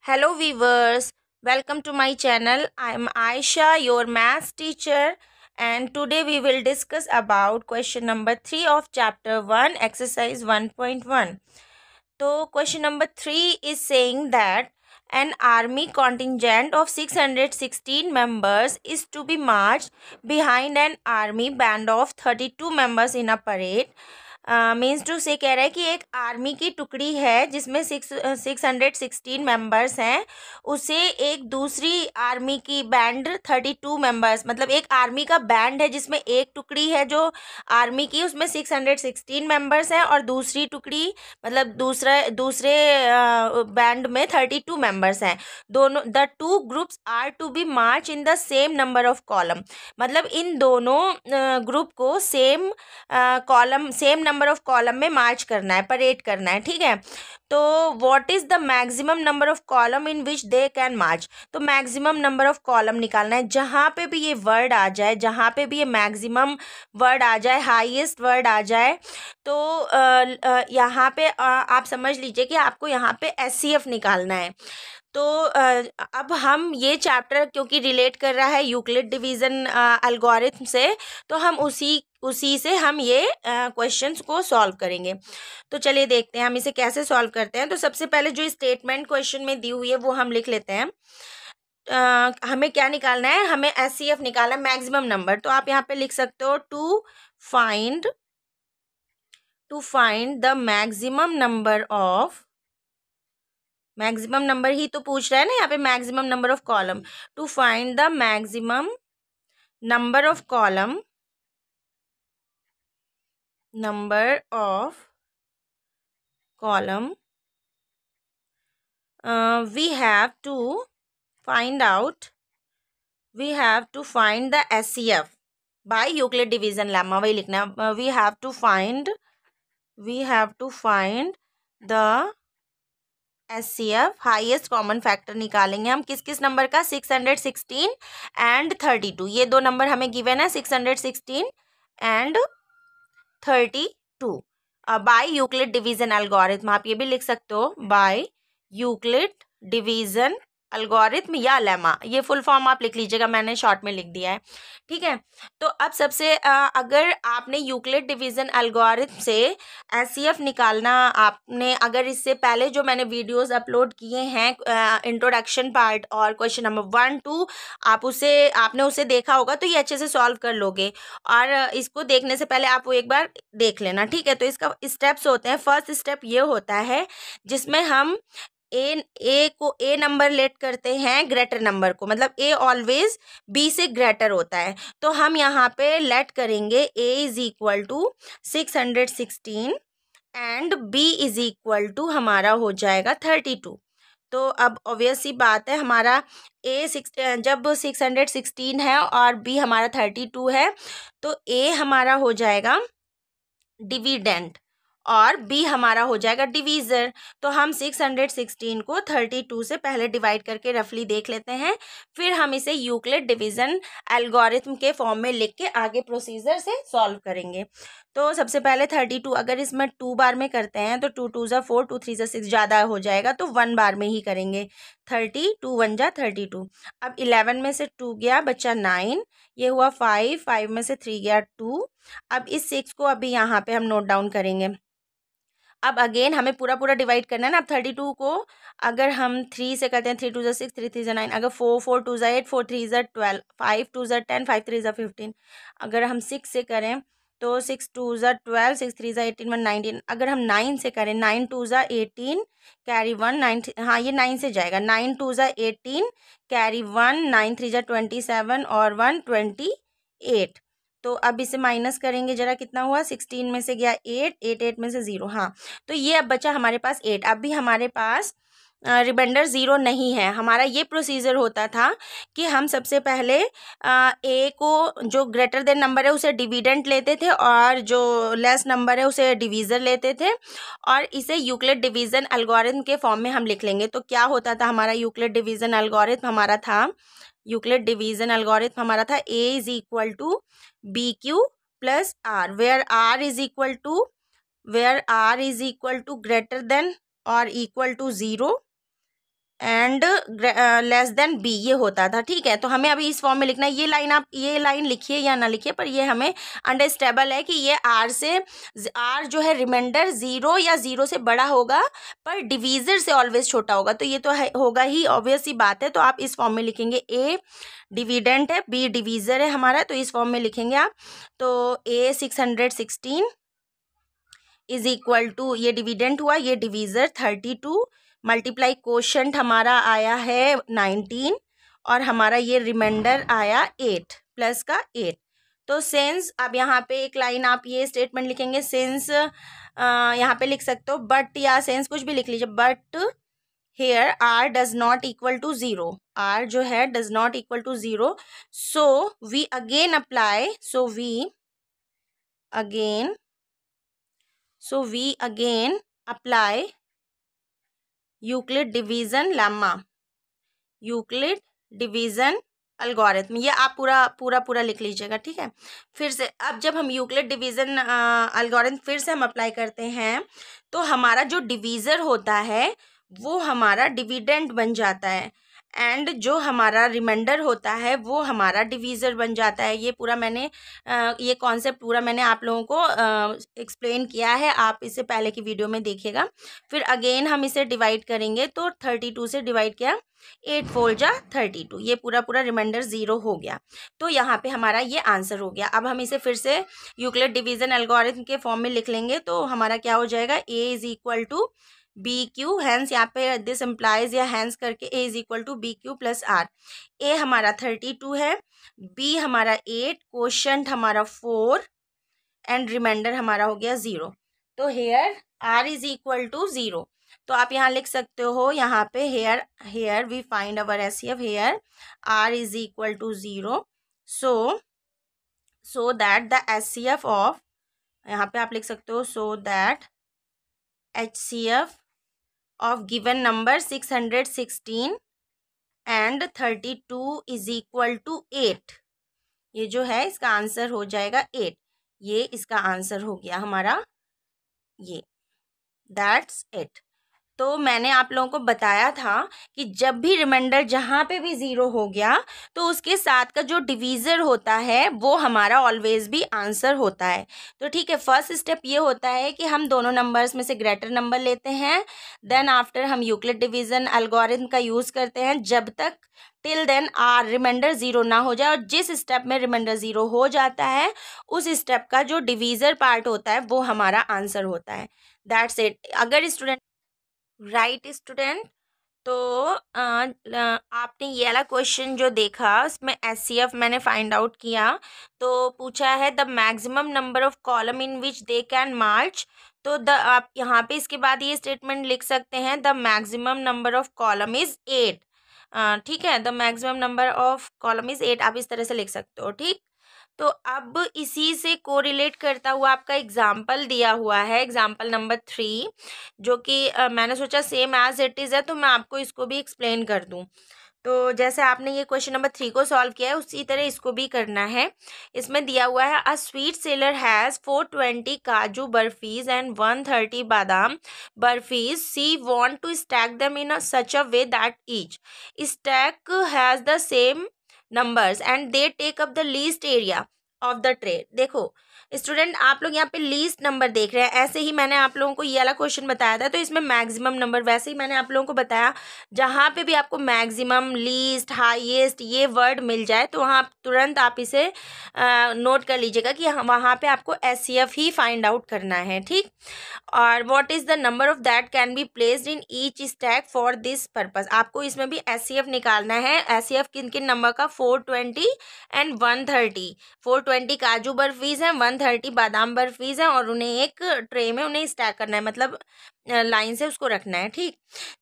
Hello viewers, welcome to my channel. I am Aisha, your maths teacher, and today we will discuss about question number 3 of chapter 1 exercise 1.1. So question number 3 is saying that an army contingent of 616 members is to be marched behind an army band of 32 members in a parade. Means two से कह रहा है कि एक army की टुकड़ी है जिसमें 616 मेंबर्स हैं, उसे एक दूसरी आर्मी की बैंड 32 मेंबर्स, मतलब एक आर्मी का बैंड है जिसमें एक टुकड़ी है जो आर्मी की, उसमें 616 मेंबर्स हैं, और दूसरी टुकड़ी मतलब दूसरे बैंड में 32 मेंबर्स हैं। दोनों the two groups are to be march in the same number of column, मतलब इन दोनों ग्रुप को सेम नंबर ऑफ कॉलम में मार्च करना है, परेड करना है, ठीक है। तो what is the maximum number of column in which they can march, तो मैक्सिमम नंबर ऑफ कॉलम निकालना है। जहाँ पे भी ये वर्ड आ जाए, जहाँ पे भी ये मैक्सिमम वर्ड आ जाए, हाईएस्ट वर्ड आ जाए, तो यहाँ पे आप समझ लीजिए कि आपको यहाँ पे SCF निकालना है। तो अब हम ये चैप्टर क्योंकि रिलेट कर रहा है यूक्लिड डिवीज़न एल्गोरिथम से, तो हम उसी से हम ये क्वेश्चंस को सॉल्व करेंगे। तो चलिए देखते हैं हम इसे कैसे सॉल्व करते हैं। तो सबसे पहले जो स्टेटमेंट क्वेश्चन में दी हुई है वो हम लिख लेते हैं। हमें क्या निकालना है, हमें SCF निकालना है, मैक्सिमम नंबर। तो आप यहाँ पे लिख सकते हो to find the maximum number of, maximum number ही तो पूछ रहा है ना यहाँ पे, maximum number of column. To find the maximum number of column, we have to find the SCF by Euclid division lemma, वही लिखना है। we have to find the SCF, highest common factor निकालेंगे हम किस किस नंबर का, 616 and 32। ये दो नंबर हमें गिवन है, 616 and 32, by Euclid division algorithm. आप ये भी लिख सकते हो बाय यूक्लिड डिवीजन एल्गोरिथम या लेमा, ये फुल फॉर्म आप लिख लीजिएगा, मैंने शॉर्ट में लिख दिया है, ठीक है। तो अब सबसे अगर आपने यूक्लिड डिवीजन एल्गोरिथम से SCF निकालना, आपने अगर इससे पहले जो मैंने वीडियोस अपलोड किए हैं इंट्रोडक्शन पार्ट और क्वेश्चन नंबर 1, 2, आपने उसे देखा होगा, तो ये अच्छे से सॉल्व कर लोगे। और इसको देखने से पहले आप वो एक बार देख लेना, ठीक है। तो इसका स्टेप्स होते हैं, फर्स्ट स्टेप ये होता है जिसमें हम ए नंबर लेट करते हैं ग्रेटर नंबर को, मतलब A ऑलवेज B से ग्रेटर होता है। तो हम यहाँ पे लेट करेंगे A is equal to 616 and B is equal to हमारा हो जाएगा 32। तो अब ऑब्वियस सी बात है, हमारा जब 616 है और B हमारा 32 है, तो A हमारा हो जाएगा डिविडेंड और B हमारा हो जाएगा डिवीज़र। तो हम 616 को 32 से पहले डिवाइड करके रफली देख लेते हैं, फिर हम इसे यूक्लिड डिवीज़न एल्गोरिथम के फॉर्म में लिख के आगे प्रोसीजर से सॉल्व करेंगे। तो सबसे पहले 32, अगर इसमें 2 बार में करते हैं तो 2 2 ज़ा 4, 2 3 ज़ा 6 ज़्यादा हो जाएगा, तो 1 बार में ही करेंगे। 30, 2 1 ज़ा 32। अब 11 में से 2 गया, बचा 9, ये हुआ 5, 5 में से 3 गया 2। अब इस 6 को अभी यहाँ पे हम नोट डाउन करेंगे। अब अगेन हमें पूरा डिवाइड करना है ना। अब 32 को अगर हम 3 से करते हैं, 3 2 ज़ा 6, 3 3 ज़ा 9, अगर 4 4 2 ज़ा 8, 4 3 ज़ा 12, 5 2 ज़ा 10, 5 3 ज़ा 15। अगर हम 6 से करें तो 6 2 ज़ा 12, 6 3 ज़ा 18, 1 19। अगर हम 9 से करें, 9 2 ज़ा 18, कैरी 1, 9, हाँ ये 9 से जाएगा, 9 2 ज़ा 18, कैरी 1, 9 3 ज़ा 27 और 1 28। तो अब इसे माइनस करेंगे जरा, कितना हुआ, 16 में से गया 8, 8 8 में से 0, हाँ। तो ये अब बचा हमारे पास 8। अब भी हमारे पास रिमाइंडर 0 नहीं है। हमारा ये प्रोसीजर होता था कि हम सबसे पहले A को, जो ग्रेटर देन नंबर है उसे डिविडेंट लेते थे और जो लेस नंबर है उसे डिवीज़र लेते थे, और इसे यूक्लिड डिवीज़न एल्गोरिथम के फॉर्म में हम लिख लेंगे। तो क्या होता था हमारा यूक्लिड डिवीज़न एल्गोरिथम, हमारा था A is equal to BQ plus R, where R is equal to greater than और equal to 0, and less than B, ये होता था। ठीक है, तो हमें अभी इस फॉर्म में लिखना है। ये लाइन आप ये लाइन लिखिए या ना लिखिए, पर ये हमें अंडरस्टेबल है कि ये आर से, आर जो है रिमाइंडर 0 या 0 से बड़ा होगा, पर डिवीज़र से ऑलवेज छोटा होगा। तो ये तो है, होगा ही, ऑब्वियस सी बात है। तो आप इस फॉर्म में लिखेंगे, ए डिविडेंट है, बी डिवीज़र है हमारा, तो इस फॉर्म में लिखेंगे आप। तो ए 616 इज इक्वल टू, ये डिविडेंट हुआ, ये डिवीज़र 32, मल्टीप्लाई कोशंट हमारा आया है 19, और हमारा ये रिमाइंडर आया 8 प्लस का 8। तो सिंस, अब यहाँ पे एक लाइन आप ये स्टेटमेंट लिखेंगे, सिंस यहाँ पे लिख सकते हो बट, या सिंस कुछ भी लिख लीजिए, but here r does not equal to 0, r जो है does not equal to 0, so we again apply, so we again apply Euclid division lemma, Euclid division algorithm. ये आप पूरा लिख लीजिएगा। ठीक है, फिर से अब जब हम यूक्लिड डिवीजन एल्गोरिथम फिर से हम अप्लाई करते हैं, तो हमारा जो डिवीज़र होता है वो हमारा डिविडेंड बन जाता है, एंड जो हमारा रिमाइंडर होता है वो हमारा डिवीज़र बन जाता है। ये पूरा मैंने ये कॉन्सेप्ट पूरा मैंने आप लोगों को एक्सप्लेन किया है, आप इसे पहले की वीडियो में देखिएगा। फिर अगेन हम इसे डिवाइड करेंगे, तो 32 से डिवाइड किया, 8 4 जा 32, ये पूरा रिमाइंडर 0 हो गया। तो यहाँ पे हमारा ये आंसर हो गया। अब हम इसे फिर से यूक्लिड डिवीजन एल्गोरिथम के फॉर्म में लिख लेंगे, तो हमारा क्या हो जाएगा, A is equal to B Q, hence यहाँ पे दिस इम्प्लाइज या हैंस करके A is equal to B Q plus R. A हमारा 32 है, बी हमारा 8, क्वोशंट हमारा 4, एंड रिमाइंडर हमारा हो गया 0। तो here r is equal to 0। तो आप यहाँ लिख सकते हो, यहाँ पे here we find our HCF, here r is equal to 0, so that the HCF of, यहाँ पे आप लिख सकते हो, so that HCF of given number 616 and 32 is equal to 8। ये जो है इसका आंसर हो जाएगा 8। ये इसका आंसर हो गया हमारा ये, दैट्स इट। तो मैंने आप लोगों को बताया था कि जब भी रिमाइंडर जहाँ पे भी 0 हो गया, तो उसके साथ का जो डिवीज़र होता है वो हमारा ऑलवेज भी आंसर होता है। तो ठीक है, फर्स्ट स्टेप ये होता है कि हम दोनों नंबर्स में से ग्रेटर नंबर लेते हैं, देन आफ्टर हम यूक्लिड डिवीज़न एल्गोरिथम का यूज़ करते हैं, जब तक टिल देन आर रिमाइंडर 0 ना हो जाए, और जिस स्टेप में रिमाइंडर 0 हो जाता है उस स्टेप का जो डिवीज़र पार्ट होता है वो हमारा आंसर होता है। That's it. अगर स्टूडेंट राइट स्टूडेंट, तो आपने ये वाला क्वेश्चन जो देखा उसमें एचसीएफ मैंने फाइंड आउट किया, तो पूछा है the maximum number of column in which they can march. तो द आप यहाँ पे इसके बाद ये स्टेटमेंट लिख सकते हैं, the maximum number of column is 8। ठीक है, the maximum number of column is 8, आप इस तरह से लिख सकते हो। ठीक, तो अब इसी से कोरिलेट करता हुआ आपका एग्जाम्पल दिया हुआ है, एग्जाम्पल नंबर 3, जो कि मैंने सोचा सेम एज इट इज़ है, तो मैं आपको इसको भी एक्सप्लेन कर दूं। तो जैसे आपने ये क्वेश्चन नंबर 3 को सॉल्व किया है, उसी तरह इसको भी करना है। इसमें दिया हुआ है, अ स्वीट सेलर हैज़ 420 काजू barfis and 130 badam barfis, she want to stack them in such a way that each stack has the same numbers and they take up the least area of the tray। देखो student, आप लोग यहाँ पे least number देख रहे हैं, ऐसे ही मैंने आप लोगों को ये वाला क्वेश्चन बताया था, तो इसमें मैक्सिमम नंबर, वैसे ही मैंने आप लोगों को बताया, जहाँ पे भी आपको मैक्सिमम, लीस्ट, हाईएस्ट ये वर्ड मिल जाए, तो वहाँ तुरंत आप इसे नोट कर लीजिएगा कि वहाँ पे आपको एचसीएफ ही फाइंड आउट करना है। ठीक, और what is the number of that can be placed in each stack for this purpose. आपको इसमें भी एचसीएफ निकालना है। एचसीएफ किन किन नंबर का, 420 एंड 130। 420 काजू बर्फीज हैं, 130 बादाम बर्फीज हैं, और उन्हें एक ट्रे में उन्हें स्टैक करना है, मतलब लाइन से उसको रखना है। ठीक,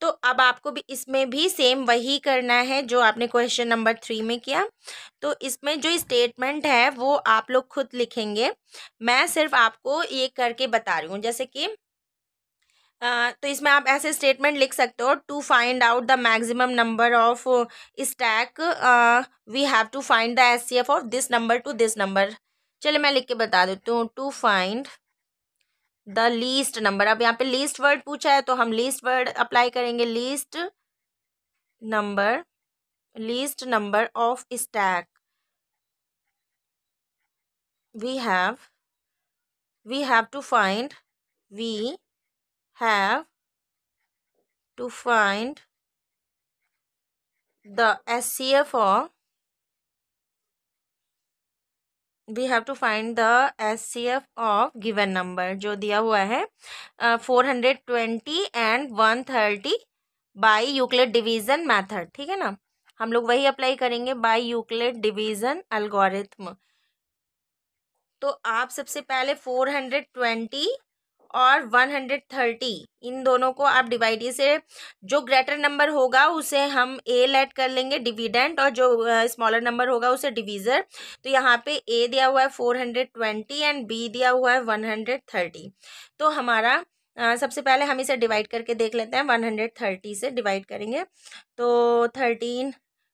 तो अब आपको भी इसमें भी सेम वही करना है जो आपने क्वेश्चन नंबर 3 में किया। तो इसमें जो स्टेटमेंट है वो आप लोग खुद लिखेंगे, मैं सिर्फ आपको ये करके बता रही हूँ। जैसे कि तो इसमें आप ऐसे स्टेटमेंट लिख सकते हो, to find out the maximum number of stack we have to find the HCF of this number to this number. चलिए मैं लिख के बता देती हूँ, to find the least number. अब यहाँ पे लीस्ट वर्ड पूछा है, तो हम लीस्ट वर्ड अप्लाई करेंगे, least number least number of stack, we have to find the SCF of given number जो दिया हुआ है 420 and 130 by Euclid division method, ठीक है ना। हम लोग वही अप्लाई करेंगे बाय यूक्लिड डिवीजन एल्गोरिथम। तो आप सबसे पहले 420 और 130 इन दोनों को आप डिवाइड से जो ग्रेटर नंबर होगा उसे हम ए लेट कर लेंगे डिविडेंड, और जो स्मॉलर नंबर होगा उसे डिवीज़र। तो यहाँ पे ए दिया हुआ है 420 एंड बी दिया हुआ है 130। तो हमारा सबसे पहले हम इसे डिवाइड करके देख लेते हैं। 130 से डिवाइड करेंगे तो 13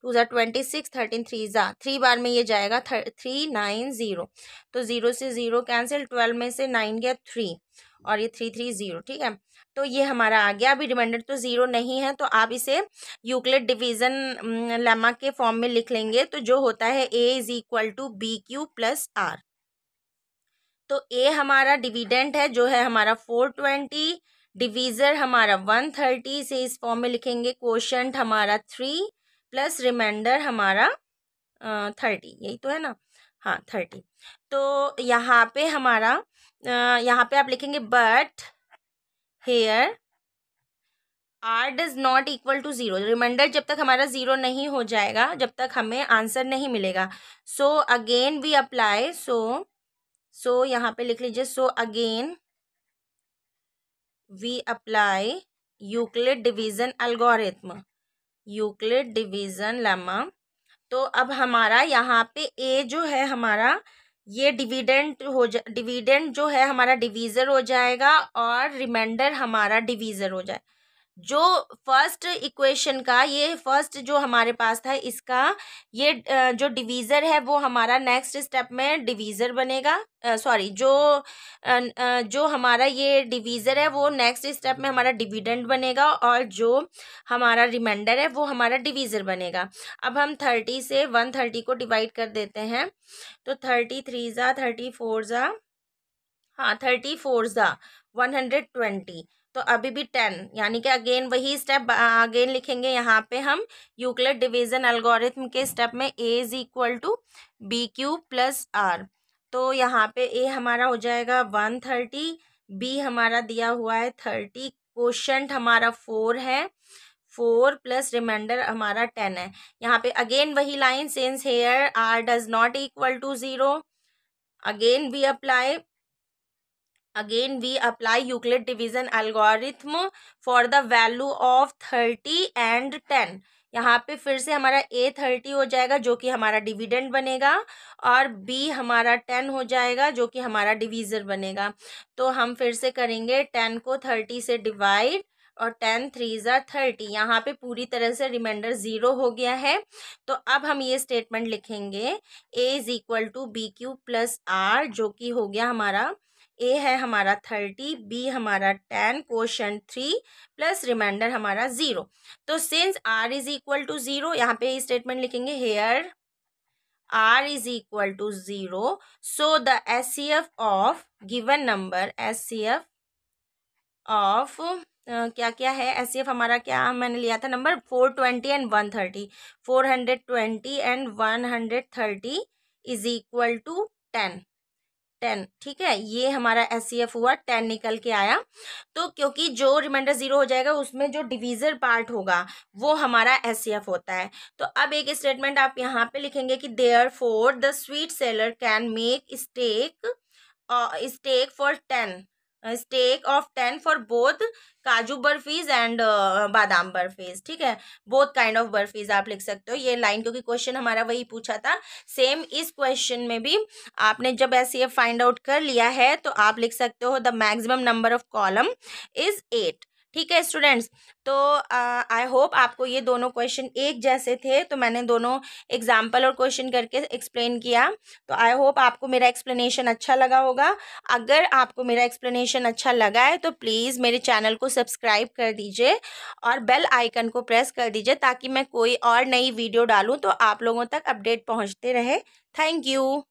2 ज़ा 26, 13 3 ज़ा 3 बार में ये जाएगा 390। तो 0 से 0 कैंसिल, 12 में से 9 गया 3 और ये 330, ठीक है। तो ये हमारा आ गया। अभी रिमाइंडर तो 0 नहीं है, तो आप इसे यूक्लिड डिवीजन लेमा के फॉर्म में लिख लेंगे। तो जो होता है a is equal to B Q plus r. तो a हमारा डिविडेंट है जो है हमारा 420, डिवीज़र हमारा 130 से इस फॉर्म में लिखेंगे। क्वोशंट हमारा 3 प्लस रिमाइंडर हमारा 30, यही तो है ना, हाँ 30। तो यहाँ पे हमारा यहाँ पे आप लिखेंगे but here r does not equal to 0। Remainder जब तक हमारा 0 नहीं हो जाएगा, जब तक हमें आंसर नहीं मिलेगा। So again we apply, so यहाँ पे लिख लीजिए, so again we apply Euclid division algorithm, Euclid division lemma. तो अब हमारा यहाँ पे ए जो है हमारा ये डिविडेंड जो है हमारा डिवीज़र हो जाएगा और रिमाइंडर हमारा डिवीज़र हो जाए। जो फर्स्ट इक्वेशन का ये फर्स्ट जो हमारे पास था इसका ये जो डिवीज़र है वो हमारा नेक्स्ट स्टेप में डिवीज़र बनेगा। जो हमारा ये डिवीज़र है वो नेक्स्ट स्टेप में हमारा डिविडेंड बनेगा, और जो हमारा रिमाइंडर है वो हमारा डिवीज़र बनेगा। अब हम 30 से 130 को डिवाइड कर देते हैं। तो 33 ज़ा 34 ज़ा, हाँ 34 ज़ा 120। तो अभी भी 10, यानी कि अगेन वही स्टेप अगेन लिखेंगे। यहाँ पे हम यूक्लिड डिवीजन एल्गोरिथम के स्टेप में a is equal to B Q plus r. तो यहाँ पे a हमारा हो जाएगा 130, b हमारा दिया हुआ है 30, क्वोशंट हमारा 4 है, 4 प्लस रिमाइंडर हमारा 10 है। यहाँ पे अगेन वही line, since here r does not equal to 0, again we apply Euclid division algorithm for the value of 30 and 10। यहाँ पे फिर से हमारा a 30 हो जाएगा जो कि हमारा डिविडेंड बनेगा, और b हमारा 10 हो जाएगा जो कि हमारा डिवीज़र बनेगा। तो हम फिर से करेंगे 10 को 30 से डिवाइड, और 10 3 ज़ा 30। यहाँ पे पूरी तरह से रिमाइंडर 0 हो गया है। तो अब हम ये स्टेटमेंट लिखेंगे a is equal to B Q plus r, जो कि हो गया हमारा a है हमारा 30, b हमारा 10, क्वोशंट 3 प्लस रिमाइंडर हमारा 0। तो since r is equal to 0, यहाँ पे स्टेटमेंट लिखेंगे here r is equal to 0, so the SCF of given number, SCF of क्या क्या है, SCF हमारा क्या मैंने लिया था number 420 and 130, 420 and 130 is equal to 10, ठीक है। ये हमारा SCF हुआ, 10 निकल के आया। तो क्योंकि जो रिमाइंडर 0 हो जाएगा उसमें जो डिवीज़र पार्ट होगा वो हमारा SCF होता है। तो अब एक स्टेटमेंट आप यहाँ पे लिखेंगे कि therefore the sweet seller can make stack for 10 stack of 10 for both kaju barfis and बादाम बर्फीज, ठीक है। बोथ काइंड ऑफ बर्फीज आप लिख सकते हो ये लाइन, क्योंकि क्वेश्चन हमारा वही पूछा था। सेम इस क्वेश्चन में भी आपने जब SCF फाइंड आउट कर लिया है तो आप लिख सकते हो the maximum number of column is 8, ठीक है स्टूडेंट्स, तो आई होप आपको ये दोनों क्वेश्चन एक जैसे थे, तो मैंने दोनों एग्जाम्पल और क्वेश्चन करके एक्सप्लेन किया। तो आई होप आपको मेरा एक्सप्लेनेशन अच्छा लगा होगा। अगर आपको मेरा एक्सप्लेनेशन अच्छा लगा है तो प्लीज़ मेरे चैनल को सब्सक्राइब कर दीजिए और बेल आइकन को प्रेस कर दीजिए, ताकि मैं कोई और नई वीडियो डालूँ तो आप लोगों तक अपडेट पहुँचते रहे। Thank you.